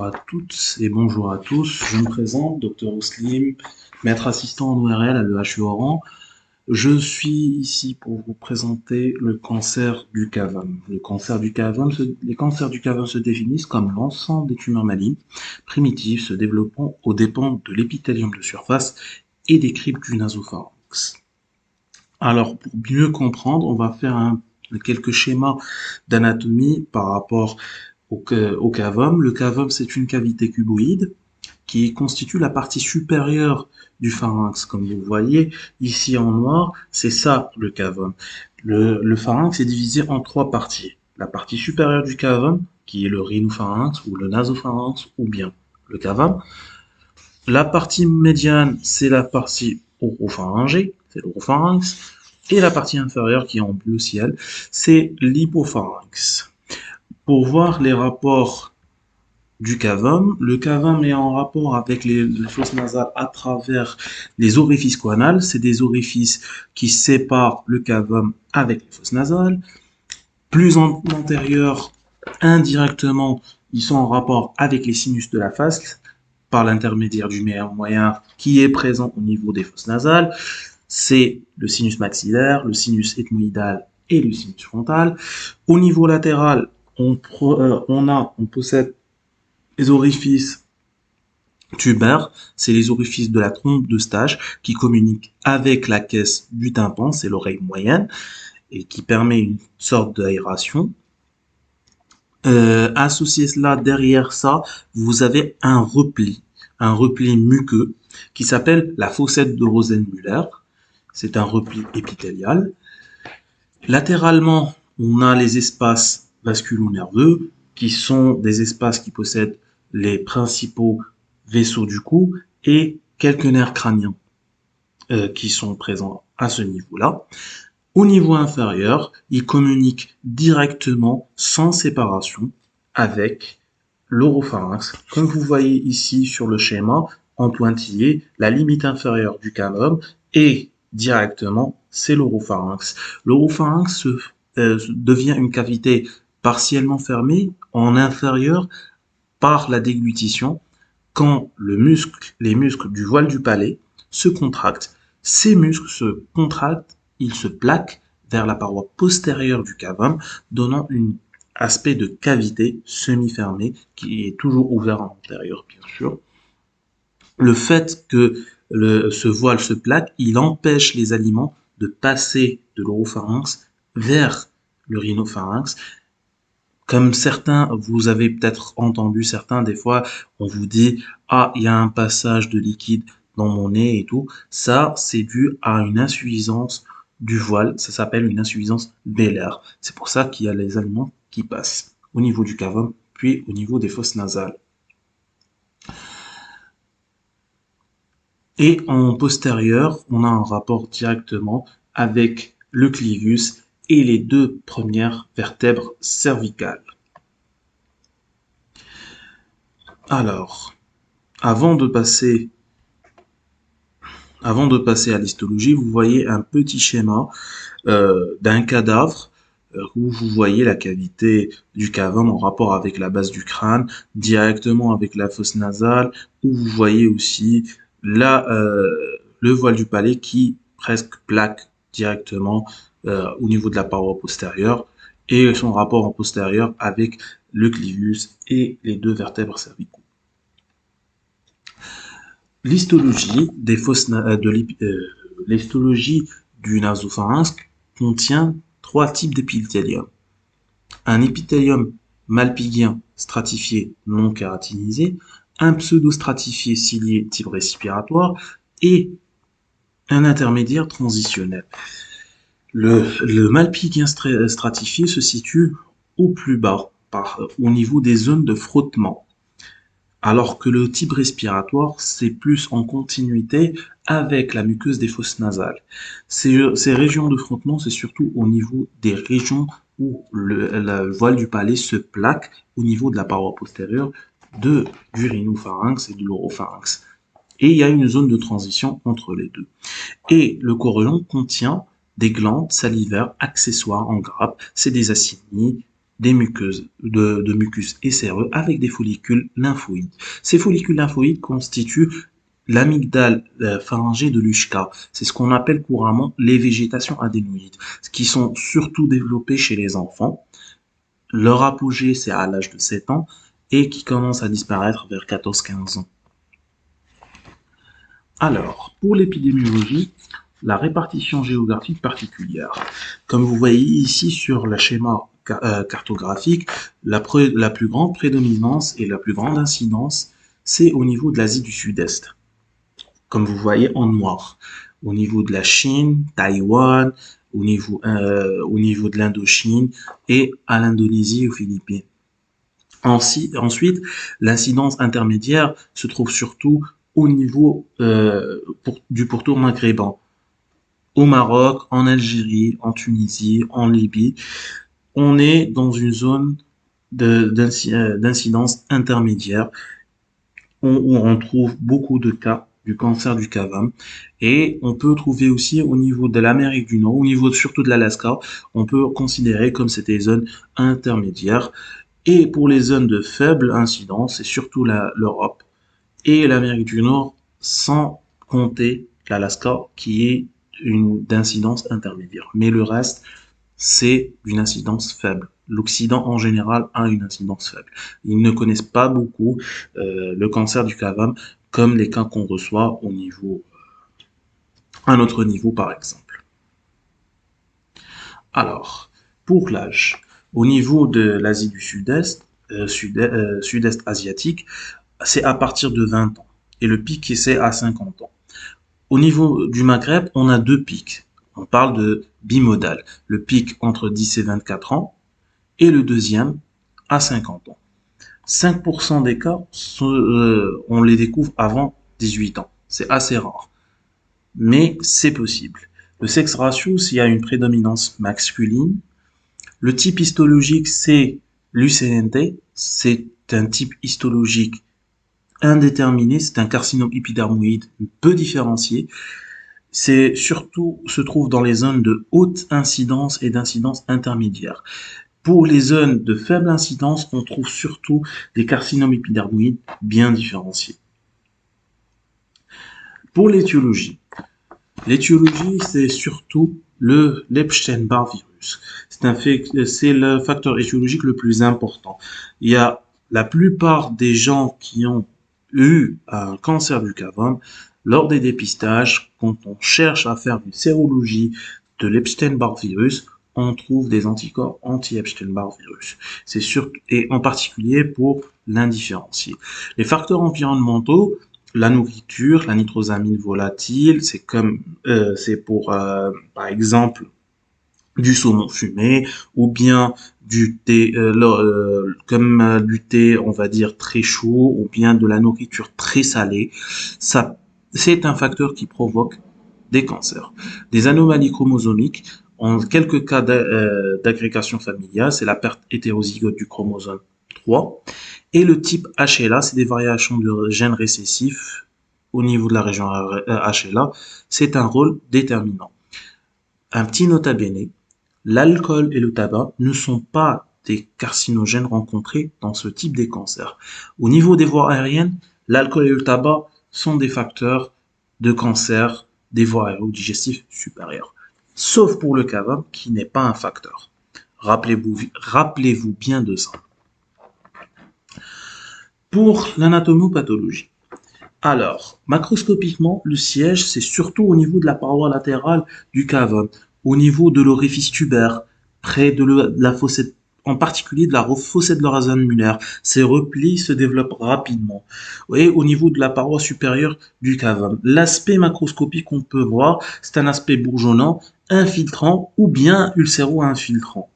à toutes et bonjour à tous. Je me présente, Dr Ouslim, maître assistant en ORL à l'EHU Oran. Je suis ici pour vous présenter le cancer du cavum. Les cancers du cavum se définissent comme l'ensemble des tumeurs malignes primitives se développant aux dépens de l'épithélium de surface et des cryptes du nasopharynx. Alors, pour mieux comprendre, on va faire quelques schémas d'anatomie par rapport au cavum. Le cavum, c'est une cavité cuboïde qui constitue la partie supérieure du pharynx. Comme vous voyez ici en noir, c'est ça le cavum. Le pharynx est divisé en trois parties. La partie supérieure du cavum, qui est le rhinopharynx ou le nasopharynx ou bien le cavum. La partie médiane, c'est la partie oropharyngée, c'est l'oropharynx. Et la partie inférieure qui est en bleu ciel, c'est l'hypopharynx. Pour voir les rapports du cavum, le cavum est en rapport avec les fosses nasales à travers les orifices choanales. C'est des orifices qui séparent le cavum avec les fosses nasales. Plus antérieurs, indirectement, ils sont en rapport avec les sinus de la face par l'intermédiaire du nerf moyen qui est présent au niveau des fosses nasales. C'est le sinus maxillaire, le sinus ethmoïdal et le sinus frontal. Au niveau latéral, on possède les orifices tubaires, c'est les orifices de la trompe d'Eustache qui communiquent avec la caisse du tympan, c'est l'oreille moyenne, et qui permet une sorte d'aération. Associé cela, derrière ça, vous avez un repli muqueux qui s'appelle la fossette de Rosenmüller. C'est un repli épithélial. Latéralement, on a les espaces vasculo-nerveux qui sont des espaces qui possèdent les principaux vaisseaux du cou et quelques nerfs crâniens qui sont présents à ce niveau-là. Au niveau inférieur, ils communiquent directement, sans séparation, avec l'oropharynx. Comme vous voyez ici sur le schéma, en pointillé, la limite inférieure du cavum et directement, c'est l'oropharynx. L'oropharynx devient une cavité partiellement fermée en inférieur par la déglutition quand les muscles du voile du palais se contractent. Ces muscles se contractent, ils se plaquent vers la paroi postérieure du cavum, donnant un aspect de cavité semi-fermée qui est toujours ouvert à l'intérieur, bien sûr. Le fait que ce voile se plaque, il empêche les aliments de passer de l'oropharynx vers le rhinopharynx. Comme certains, vous avez peut-être entendu certains, des fois, on vous dit « Ah, il y a un passage de liquide dans mon nez et tout ». Ça, c'est dû à une insuffisance du voile, ça s'appelle une insuffisance vélaire. C'est pour ça qu'il y a les aliments qui passent au niveau du cavum, puis au niveau des fosses nasales. Et en postérieur, on a un rapport directement avec le clivus et les deux premières vertèbres cervicales. Alors, avant de passer à l'histologie, vous voyez un petit schéma d'un cadavre où vous voyez la cavité du cavum en rapport avec la base du crâne, directement avec la fosse nasale, où vous voyez aussi le voile du palais qui presque plaque directement au niveau de la paroi postérieure et son rapport en postérieur avec le clivus et les deux vertèbres cervicaux. L'histologie l'histologie du nasopharynx contient trois types d'épithélium. Un épithélium malpighien stratifié non kératinisé, un pseudostratifié cilié type respiratoire et un intermédiaire transitionnel. Le malpighien stratifié se situe au plus bas, au niveau des zones de frottement, alors que le type respiratoire, c'est plus en continuité avec la muqueuse des fosses nasales. Ces régions de frottement, c'est surtout au niveau des régions où le voile du palais se plaque au niveau de la paroi postérieure du rhinopharynx et de l'oropharynx. Et il y a une zone de transition entre les deux. Et le chorion contient des glandes salivaires accessoires en grappe, c'est des acinies des muqueuses, de mucus et séreux avec des follicules lymphoïdes. Ces follicules lymphoïdes constituent l'amygdale pharyngée de Luschka. C'est ce qu'on appelle couramment les végétations adénoïdes, qui sont surtout développées chez les enfants. Leur apogée, c'est à l'âge de 7 ans et qui commence à disparaître vers 14-15 ans. Alors, pour l'épidémiologie, la répartition géographique particulière. Comme vous voyez ici sur le schéma cartographique, la plus grande prédominance et la plus grande incidence, c'est au niveau de l'Asie du Sud-Est, comme vous voyez en noir. Au niveau de la Chine, Taïwan, au niveau de l'Indochine et à l'Indonésie, aux Philippines. Ensuite, l'incidence intermédiaire se trouve surtout au niveau du pourtour maghrébin, au Maroc, en Algérie, en Tunisie, en Libye. On est dans une zone d'incidence intermédiaire où on trouve beaucoup de cas du cancer du cavum. Et on peut trouver aussi au niveau de l'Amérique du Nord, au niveau surtout de l'Alaska, on peut considérer comme c'était des zones intermédiaires. Et pour les zones de faible incidence, c'est surtout l'Europe et l'Amérique du Nord, sans compter l'Alaska qui est d'incidence intermédiaire. Mais le reste, c'est une incidence faible. L'Occident en général a une incidence faible. Ils ne connaissent pas beaucoup le cancer du cavum comme les cas qu'on reçoit au niveau, à un autre niveau par exemple. Alors, pour l'âge, au niveau de l'Asie du Sud-Est, Sud-Est asiatique, c'est à partir de 20 ans. Et le pic, c'est à 50 ans. Au niveau du Maghreb, on a deux pics. On parle de bimodal. Le pic entre 10 et 24 ans et le deuxième à 50 ans. 5% des cas, on les découvre avant 18 ans. C'est assez rare. Mais c'est possible. Le sexe ratio, s'il y a une prédominance masculine. Le type histologique, c'est l'UCNT. C'est un type histologique indéterminé. C'est un carcinome épidermoïde peu différencié. C'est surtout se trouve dans les zones de haute incidence et d'incidence intermédiaire. Pour les zones de faible incidence, on trouve surtout des carcinomes épidermoïdes bien différenciés. Pour l'étiologie, c'est surtout le Epstein-Barr virus. C'est le facteur étiologique le plus important. Il y a la plupart des gens qui ont eu un cancer du cavum, lors des dépistages, quand on cherche à faire une sérologie de l'Epstein-Barr virus, on trouve des anticorps anti-Epstein-Barr virus. C'est sûr, et en particulier pour l'indifférencier. Les facteurs environnementaux, la nourriture, la nitrosamine volatile, c'est pour, par exemple, du saumon fumé ou bien du thé, du thé, on va dire très chaud ou bien de la nourriture très salée. Ça, c'est un facteur qui provoque des cancers. Des anomalies chromosomiques, en quelques cas d'agrégation familiale, c'est la perte hétérozygote du chromosome 3. Et le type HLA, c'est des variations de gènes récessifs au niveau de la région HLA. C'est un rôle déterminant. Un petit nota bene, l'alcool et le tabac ne sont pas des carcinogènes rencontrés dans ce type de cancer. Au niveau des voies aériennes, l'alcool et le tabac sont des facteurs de cancer des voies aérodigestives supérieures. Sauf pour le cavum qui n'est pas un facteur. Rappelez-vous bien de ça. Pour l'anatomopathologie. Alors, macroscopiquement, le siège, c'est surtout au niveau de la paroi latérale du cavum, au niveau de l'orifice tubaire, près de la fossette, en particulier de la fossette de Rosenmüller. Ces replis se développent rapidement. Et au niveau de la paroi supérieure du cavum. L'aspect macroscopique qu'on peut voir, c'est un aspect bourgeonnant, infiltrant ou bien ulcéro-infiltrant.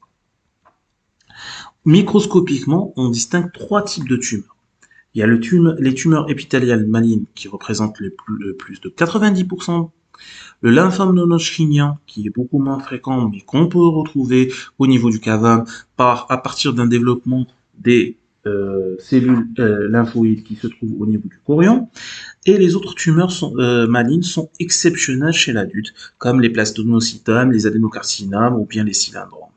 Microscopiquement, on distingue trois types de tumeurs. Il y a les tumeurs épithéliales malignes qui représentent le plus de 90%, le lymphome non-Hodgkinien qui est beaucoup moins fréquent mais qu'on peut retrouver au niveau du cavum à partir d'un développement des cellules lymphoïdes qui se trouvent au niveau du chorion. Et les autres tumeurs malignes sont exceptionnelles chez l'adulte, comme les plastomocytomes, les adénocarcinomes ou bien les cylindromes.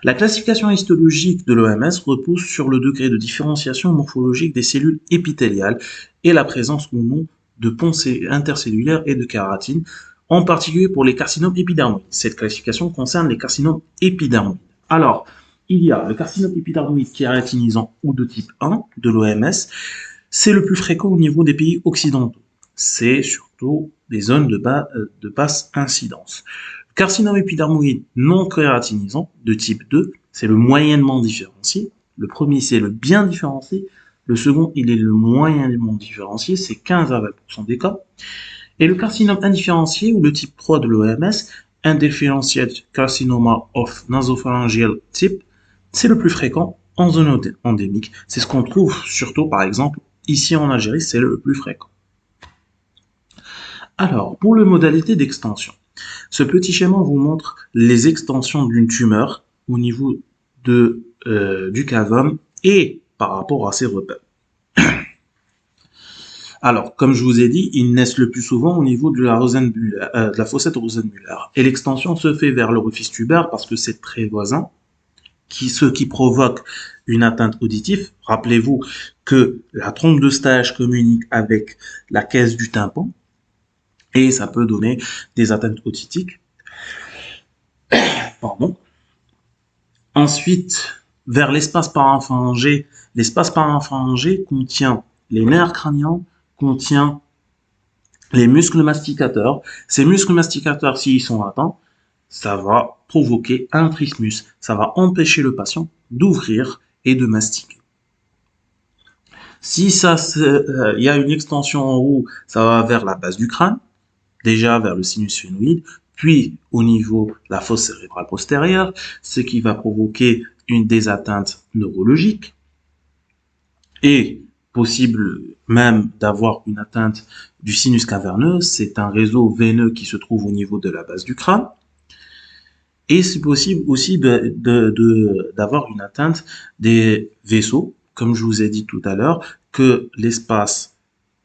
La classification histologique de l'OMS repose sur le degré de différenciation morphologique des cellules épithéliales et la présence ou non de ponts intercellulaires et de kératine, en particulier pour les carcinomes épidermoïdes. Cette classification concerne les carcinomes épidermoïdes. Alors, il y a le carcinome épidermoïde kératinisant ou de type 1 de l'OMS. C'est le plus fréquent au niveau des pays occidentaux. C'est surtout des zones de basse incidence. Le carcinome épidermoïde non kératinisant de type 2, c'est le moyennement différencié. Le premier, c'est le bien différencié. Le second, il est le moyennement différencié, c'est 15 à 20% des cas. Et le carcinome indifférencié, ou le type 3 de l'OMS, Undifferentiated Carcinoma of Nasopharyngeal Type, c'est le plus fréquent en zone endémique. C'est ce qu'on trouve surtout, par exemple, ici en Algérie, c'est le plus fréquent. Alors, pour les modalités d'extension, ce petit schéma vous montre les extensions d'une tumeur au niveau du cavum et par rapport à ses repères. Alors, comme je vous ai dit, ils naissent le plus souvent au niveau de la fossette Rosenmüller. Et l'extension se fait vers l'orifice tubaire parce que c'est très voisin, ce qui provoque une atteinte auditive. Rappelez-vous que la trompe de stage communique avec la caisse du tympan et ça peut donner des atteintes auditives. Pardon. Ensuite, vers l'espace paraphryngé. L'espace paraphryngé contient les nerfs crâniens, contient les muscles masticateurs. Ces muscles masticateurs, s'ils sont atteints, ça va provoquer un trismus. Ça va empêcher le patient d'ouvrir et de mastiquer. Si y a une extension en haut, ça va vers la base du crâne, déjà vers le sinus phénoïde, puis au niveau de la fosse cérébrale postérieure, ce qui va provoquer des atteintes neurologiques et possible même d'avoir une atteinte du sinus caverneux. C'est un réseau veineux qui se trouve au niveau de la base du crâne. Et c'est possible aussi d'avoir une atteinte des vaisseaux, comme je vous ai dit tout à l'heure, que l'espace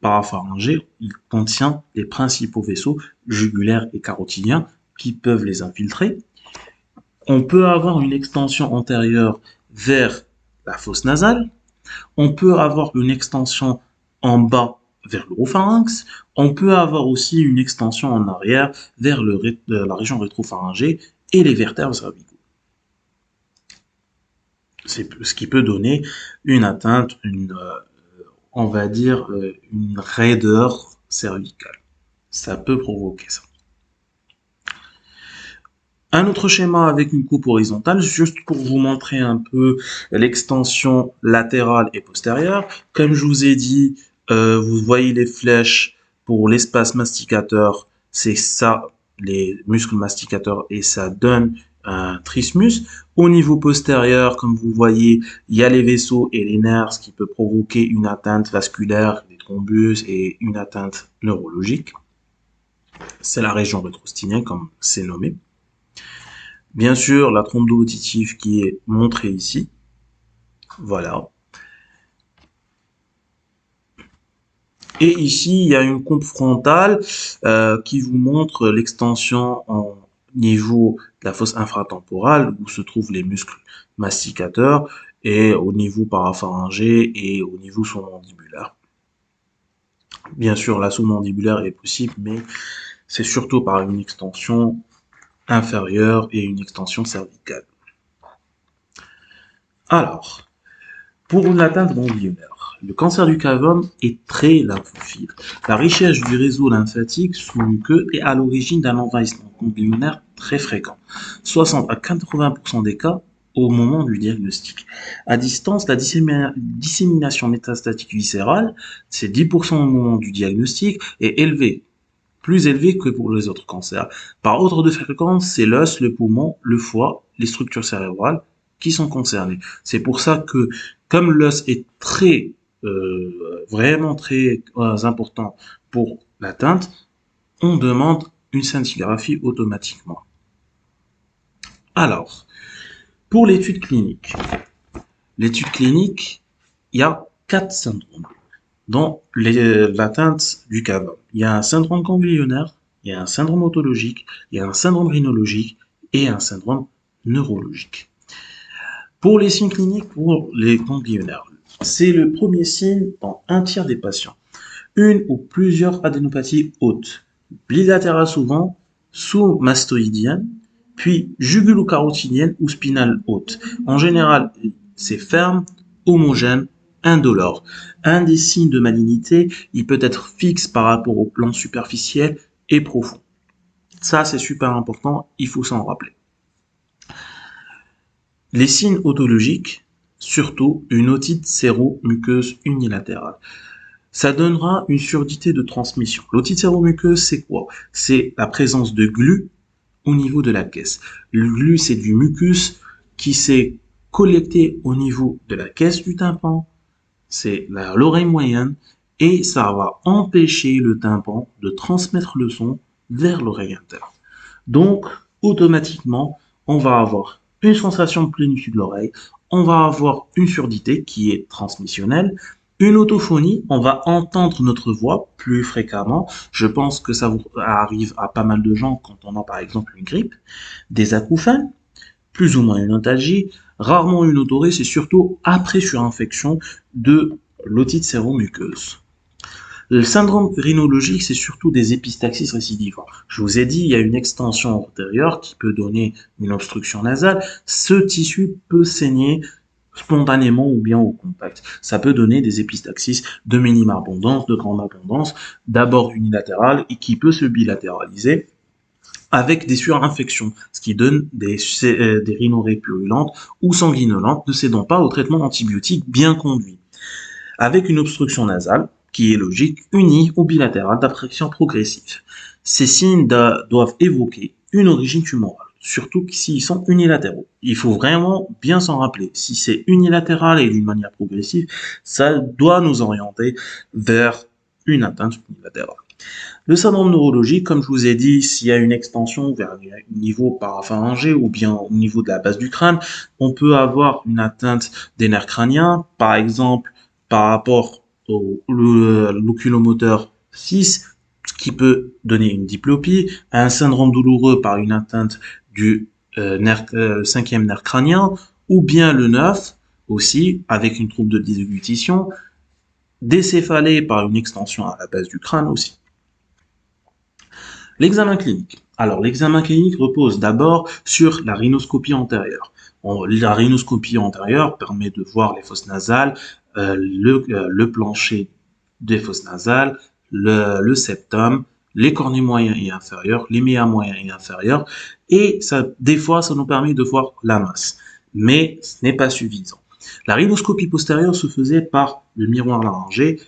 parapharyngé, il contient les principaux vaisseaux jugulaires et carotidiens qui peuvent les infiltrer. On peut avoir une extension antérieure vers la fosse nasale. On peut avoir une extension en bas vers l'oropharynx. On peut avoir aussi une extension en arrière vers la région rétropharyngée et les vertèbres cervicaux. C'est ce qui peut donner une atteinte, on va dire, une raideur cervicale. Ça peut provoquer ça. Un autre schéma avec une coupe horizontale, juste pour vous montrer un peu l'extension latérale et postérieure. Comme je vous ai dit, vous voyez les flèches pour l'espace masticateur, c'est ça, les muscles masticateurs, et ça donne un trismus. Au niveau postérieur, comme vous voyez, il y a les vaisseaux et les nerfs, ce qui peut provoquer une atteinte vasculaire, des thrombus et une atteinte neurologique. C'est la région rétrostidienne, comme c'est nommé. Bien sûr, la trompe d'eau auditive qui est montrée ici. Voilà. Et ici, il y a une coupe frontale qui vous montre l'extension au niveau de la fosse infratemporale où se trouvent les muscles masticateurs et au niveau parapharyngé et au niveau sous-mandibulaire. Bien sûr, la sous-mandibulaire est possible, mais c'est surtout par une extension inférieure et une extension cervicale. Alors, pour une atteinte ganglionnaire, le cancer du cavum est très lymphophile. La richesse du réseau lymphatique sous muqueux est à l'origine d'un envahissement ganglionnaire très fréquent, 60 à 80% des cas au moment du diagnostic. À distance, la dissémination métastatique viscérale, c'est 10% au moment du diagnostic, est élevée, plus élevé que pour les autres cancers. Par ordre de fréquence, c'est l'os, le poumon, le foie, les structures cérébrales qui sont concernées. C'est pour ça que, comme l'os est vraiment très important pour l'atteinte, on demande une scintigraphie automatiquement. Alors, pour l'étude clinique, il y a 4 syndromes dans l'atteinte du cavum. Il y a un syndrome ganglionnaire, il y a un syndrome otologique, il y a un syndrome rhinologique et un syndrome neurologique. Pour les signes cliniques, pour les ganglionnaires, c'est le premier signe dans un tiers des patients. Une ou plusieurs adénopathies hautes, bilatérales souvent, sous-mastoïdiennes, puis jugulo-carotidiennes ou spinales hautes. En général, c'est ferme, homogène, indolore. Un des signes de malignité, il peut être fixe par rapport au plan superficiel et profond. Ça, c'est super important, il faut s'en rappeler. Les signes otologiques, surtout une otite séro-muqueuse unilatérale. Ça donnera une surdité de transmission. L'otite séromuqueuse, c'est quoi? C'est la présence de glu au niveau de la caisse. Le glu, c'est du mucus qui s'est collecté au niveau de la caisse du tympan, c'est l'oreille moyenne, et ça va empêcher le tympan de transmettre le son vers l'oreille interne. Donc, automatiquement, on va avoir une sensation de plénitude de l'oreille, on va avoir une surdité qui est transmissionnelle, une autophonie, on va entendre notre voix plus fréquemment. Je pense que ça arrive à pas mal de gens quand on a par exemple une grippe, des acouphènes, plus ou moins une otalgie, rarement une otorée, c'est surtout après surinfection de l'otite séromuqueuse. Le syndrome rhinologique, c'est surtout des épistaxis récidivants. Je vous ai dit, il y a une extension antérieure qui peut donner une obstruction nasale. Ce tissu peut saigner spontanément ou bien au contact. Ça peut donner des épistaxis de minime abondance, de grande abondance, d'abord unilatérale et qui peut se bilatéraliser avec des surinfections, ce qui donne des rhinorrhées purulentes ou sanguinolentes, ne cédant pas au traitement antibiotique bien conduit, avec une obstruction nasale, qui est logique, unie ou bilatérale d'apparition progressive. Ces signes doivent évoquer une origine tumorale, surtout s'ils sont unilatéraux. Il faut vraiment bien s'en rappeler. Si c'est unilatéral et d'une manière progressive, ça doit nous orienter vers une atteinte unilatérale. Le syndrome neurologique, comme je vous ai dit, s'il y a une extension vers le niveau parapharyngé ou bien au niveau de la base du crâne, on peut avoir une atteinte des nerfs crâniens, par exemple par rapport au l'oculomoteur 6, ce qui peut donner une diplopie, un syndrome douloureux par une atteinte du cinquième nerf crânien, ou bien le 9 aussi, avec une trouble de déglutition, des céphalées par une extension à la base du crâne aussi. L'examen clinique. Alors, l'examen clinique repose d'abord sur la rhinoscopie antérieure. La rhinoscopie antérieure permet de voir les fosses nasales, le plancher des fosses nasales, le septum, les cornets moyens et inférieurs, les méas moyens et inférieurs, et ça, des fois, ça nous permet de voir la masse. Mais ce n'est pas suffisant. La rhinoscopie postérieure se faisait par le miroir laryngé,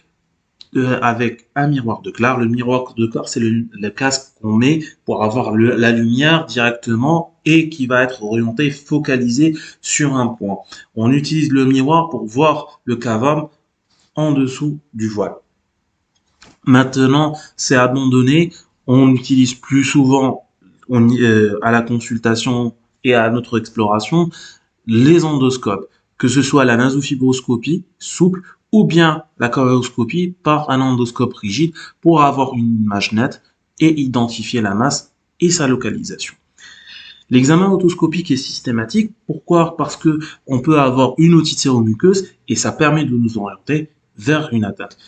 avec un miroir de Clark. Le miroir de Clark, c'est le casque qu'on met pour avoir la lumière directement et qui va être orienté, focalisé sur un point. On utilise le miroir pour voir le cavum en dessous du voile. Maintenant, c'est abandonné. On utilise plus souvent à la consultation et à notre exploration les endoscopes, que ce soit la nasofibroscopie souple ou bien la choréoscopie par un endoscope rigide pour avoir une image nette et identifier la masse et sa localisation. L'examen otoscopique est systématique. Pourquoi? Parce que on peut avoir une otite séromuqueuse et ça permet de nous orienter vers une atteinte.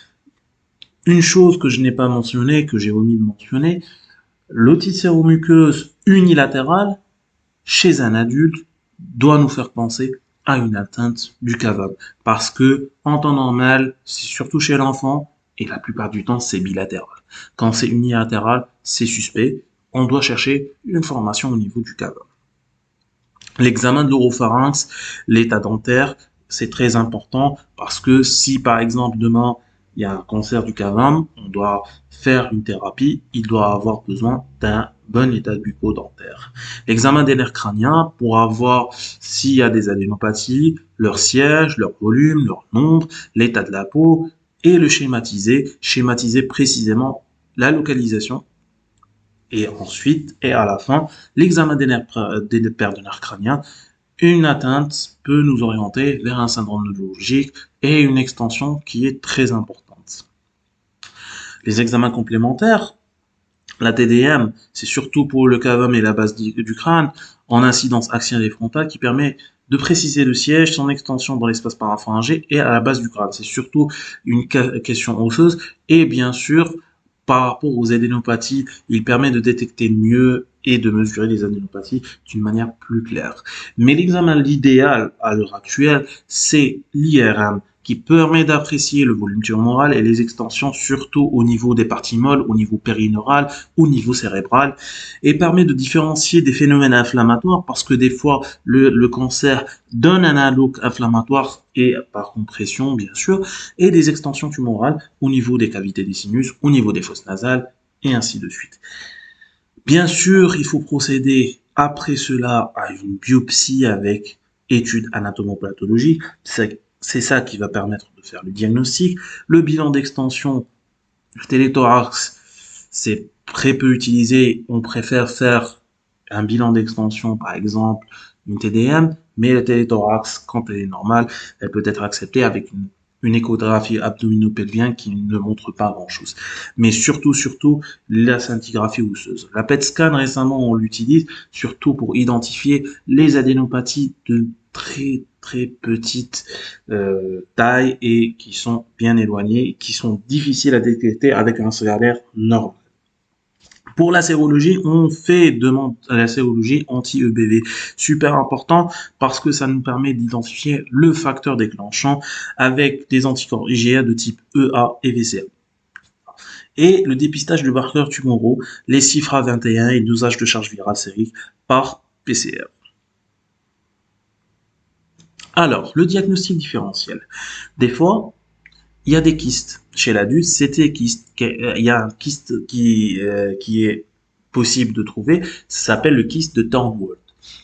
Une chose que je n'ai pas mentionnée, que j'ai omis de mentionner, l'otite séromuqueuse unilatérale chez un adulte doit nous faire penser à une atteinte du cavum. Parce que, en temps normal, c'est surtout chez l'enfant, et la plupart du temps, c'est bilatéral. Quand c'est unilatéral, c'est suspect. On doit chercher une formation au niveau du cavum. L'examen de l'oropharynx, l'état dentaire, c'est très important parce que si, par exemple, demain, il y a un cancer du cavum, on doit faire une thérapie, il doit avoir besoin d'un bon état bucco-dentaire. L'examen des nerfs crâniens pour avoir s'il y a des adénopathies, leur siège, leur volume, leur nombre, l'état de la peau et le schématiser précisément la localisation. Et ensuite, et à la fin, l'examen des paires de nerfs crâniens. Une atteinte peut nous orienter vers un syndrome neurologique et une extension qui est très importante. Les examens complémentaires, La TDM, c'est surtout pour le cavum et la base du crâne, en incidence axiale et frontale, qui permet de préciser le siège, son extension dans l'espace parapharyngé et à la base du crâne. C'est surtout une question osseuse. Et bien sûr, par rapport aux adénopathies, il permet de détecter mieux et de mesurer les adénopathies d'une manière plus claire. Mais l'examen l'idéal à l'heure actuelle, c'est l'IRM, qui permet d'apprécier le volume tumoral et les extensions, surtout au niveau des parties molles, au niveau périneural, au niveau cérébral, et permet de différencier des phénomènes inflammatoires, parce que des fois, le cancer donne un halo inflammatoire, et par compression, bien sûr, et des extensions tumorales au niveau des cavités des sinus, au niveau des fosses nasales, et ainsi de suite. Bien sûr, il faut procéder après cela à une biopsie avec étude anatomopathologique. C'est ça qui va permettre de faire le diagnostic. Le bilan d'extension, le téléthorax, c'est très peu utilisé. On préfère faire un bilan d'extension, par exemple, une TDM, mais la téléthorax, quand elle est normale, elle peut être acceptée avec une échographie abdominopelvienne qui ne montre pas grand-chose. Mais surtout, la scintigraphie osseuse. La PET scan, récemment, on l'utilise surtout pour identifier les adénopathies de très petite taille et qui sont bien éloignées, qui sont difficiles à détecter avec un scanner normal. Pour la sérologie, on fait demande à la sérologie anti-EBV. Super important parce que ça nous permet d'identifier le facteur déclenchant avec des anticorps IgA de type EA et VCA. Et le dépistage de marqueurs tumoraux, les CIFRA 21 et dosage de charge virale sérique par PCR. Alors, le diagnostic différentiel. Des fois, il y a des kystes. Chez l'adulte, c'était kyste. Il y a un kyste qui est possible de trouver. Ça s'appelle le kyste de Thornwald.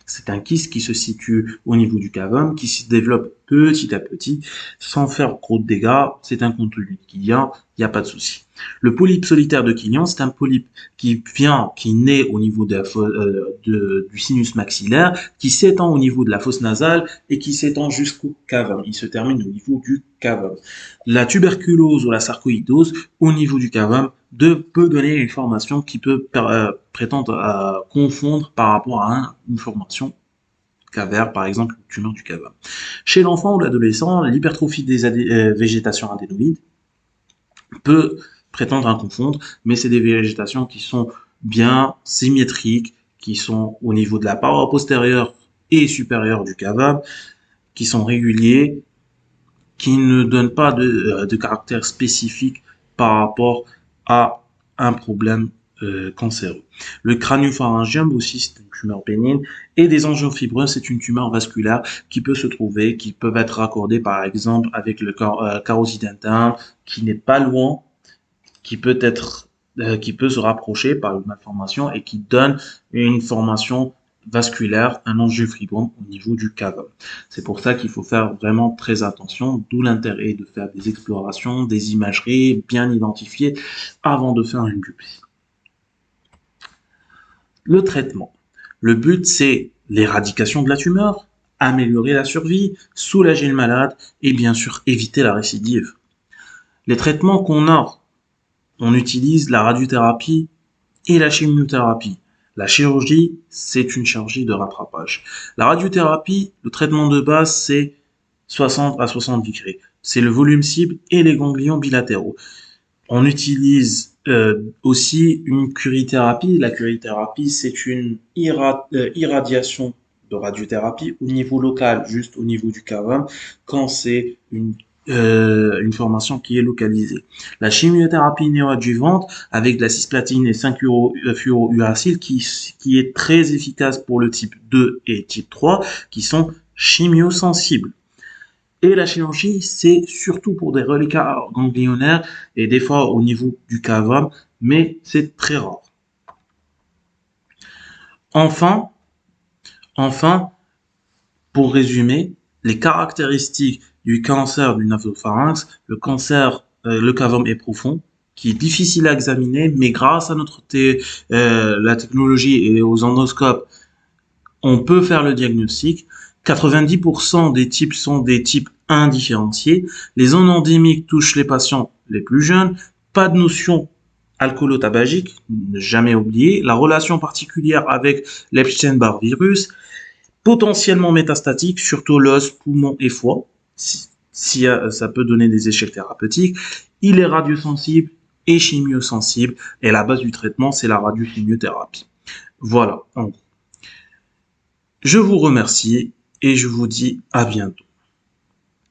C'est un kyste qui se situe au niveau du cavum, qui se développe petit à petit, sans faire trop de dégâts. C'est un contenu liquidien, il n'y a pas de souci. Le polype solitaire de Killian, c'est un polype qui naît au niveau du sinus maxillaire, qui s'étend au niveau de la fosse nasale et qui s'étend jusqu'au cavum. Il se termine au niveau du cavum. La tuberculose ou la sarcoïdose, au niveau du cavum, peut donner une formation qui peut prétendre à confondre par rapport à une formation caverne, par exemple, une tumeur du cavum. Chez l'enfant ou l'adolescent, l'hypertrophie des végétations adénoïdes peut prétendre à confondre, mais c'est des végétations qui sont bien symétriques, qui sont au niveau de la paroi postérieure et supérieure du cavum, qui sont réguliers, qui ne donnent pas de caractère spécifique par rapport à un problème cancéreux. Le craniopharyngium aussi, c'est une tumeur bénigne, et des angiofibreuses, c'est une tumeur vasculaire qui peut se trouver, qui peuvent être raccordées par exemple avec le carotide interne, qui n'est pas loin, qui peut se rapprocher par une malformation et qui donne une formation vasculaire, un angiofibrome au niveau du cavum. C'est pour ça qu'il faut faire vraiment très attention, d'où l'intérêt de faire des explorations, des imageries bien identifiées avant de faire une biopsie. Le traitement. Le but, c'est l'éradication de la tumeur, améliorer la survie, soulager le malade et bien sûr éviter la récidive. Les traitements qu'on a, on utilise la radiothérapie et la chimiothérapie. La chirurgie, c'est une chirurgie de rattrapage. La radiothérapie, le traitement de base, c'est 60 à 70 degrés. C'est le volume cible et les ganglions bilatéraux. On utilise aussi une curithérapie. La curithérapie, c'est une irradiation de radiothérapie au niveau local, juste au niveau du cavum, quand c'est une formation qui est localisée. La chimiothérapie néoadjuvante avec de la cisplatine et 5-fluorouracil qui est très efficace pour le type 2 et type 3 qui sont chimiosensibles. Et la chirurgie, c'est surtout pour des reliquats ganglionnaires et des fois au niveau du cavum, mais c'est très rare. Enfin, pour résumer, les caractéristiques du cancer du nasopharynx, le cavum est profond, qui est difficile à examiner, mais grâce à la technologie et aux endoscopes, on peut faire le diagnostic. 90% des types sont des types indifférenciés. Les zones endémiques touchent les patients les plus jeunes. Pas de notion alcoolo-tabagique, ne jamais oublier, la relation particulière avec l'Epstein-Barr virus, potentiellement métastatique, surtout l'os, poumon et foie, si ça peut donner des échecs thérapeutiques. Il est radiosensible et chimiosensible, et la base du traitement, c'est la radiochimiothérapie. Voilà, en gros. Je vous remercie et je vous dis à bientôt.